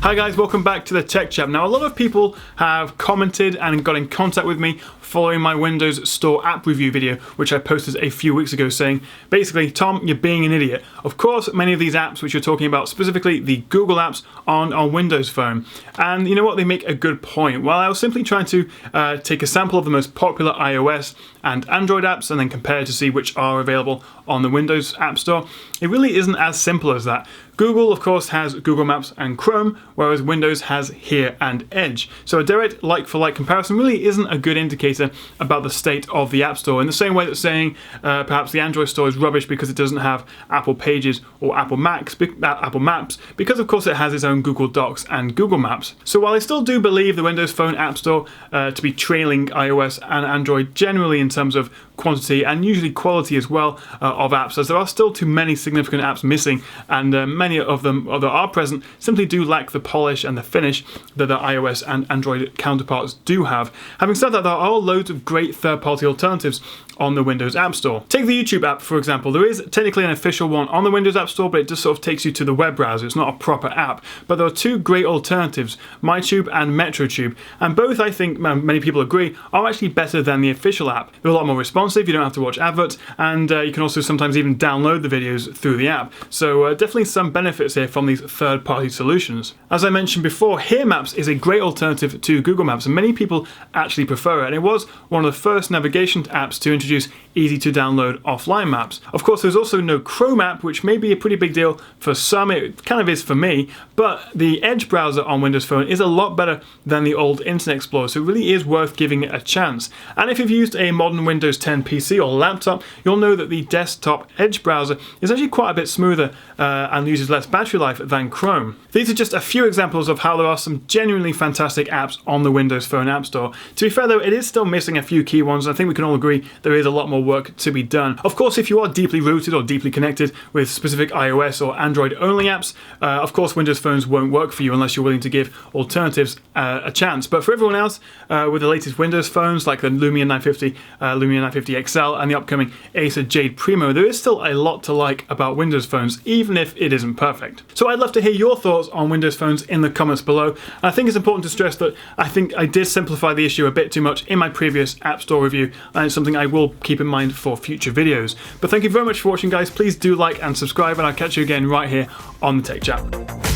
Hi guys, welcome back to the Tech Chat. Now, a lot of people have commented and got in contact with me following my Windows Store app review video, which I posted a few weeks ago, saying, basically, Tom, you're being an idiot. Of course, many of these apps which you're talking about, specifically the Google apps on Windows Phone. And you know what? They make a good point. While I was simply trying to take a sample of the most popular iOS and Android apps and then compare to see which are available on the Windows App Store, it really isn't as simple as that. Google, of course, has Google Maps and Chrome, whereas Windows has Here and Edge. So a direct like-for-like comparison really isn't a good indicator about the state of the App Store, in the same way that saying perhaps the Android Store is rubbish because it doesn't have Apple Pages or Apple Maps, because of course it has its own Google Docs and Google Maps. So while I still do believe the Windows Phone App Store to be trailing iOS and Android generally in terms of quantity and usually quality as well of apps, as there are still too many significant apps missing, and many of them that are present simply do lack the polish and the finish that the iOS and Android counterparts do have. Having said that, there are loads of great third-party alternatives on the Windows App Store. Take the YouTube app, for example. There is technically an official one on the Windows App Store, but it just sort of takes you to the web browser. It's not a proper app. But there are two great alternatives, MyTube and MetroTube, and both, I think many people agree, are actually better than the official app. They're a lot more responsive, you don't have to watch adverts, and you can also sometimes even download the videos through the app. So definitely some benefits here from these third-party solutions. As I mentioned before, Here Maps is a great alternative to Google Maps, and many people actually prefer it, and it was one of the first navigation apps to introduce easy to download offline maps. Of course, there's also no Chrome app, which may be a pretty big deal for some. It kind of is for me, but the Edge browser on Windows Phone is a lot better than the old Internet Explorer, so it really is worth giving it a chance. And if you've used a modern Windows 10 PC or laptop, you'll know that the desktop Edge browser is actually quite a bit smoother and uses less battery life than Chrome. These are just a few examples of how there are some genuinely fantastic apps on the Windows Phone App Store. To be fair though, it is still missing a few key ones. I think we can all agree there is a lot more work to be done. Of course, if you are deeply rooted or deeply connected with specific iOS or Android only apps, of course Windows phones won't work for you unless you're willing to give alternatives a chance. But for everyone else, with the latest Windows phones like the Lumia 950, Lumia 950 XL and the upcoming Acer Jade Primo, there is still a lot to like about Windows phones, even if it isn't perfect. So I'd love to hear your thoughts on Windows phones in the comments below. And I think it's important to stress that I think I did simplify the issue a bit too much in my previous App Store review, and it's something I will keep in mind for future videos. But thank you very much for watching, guys. Please do like and subscribe, and I'll catch you again right here on the Tech Chat.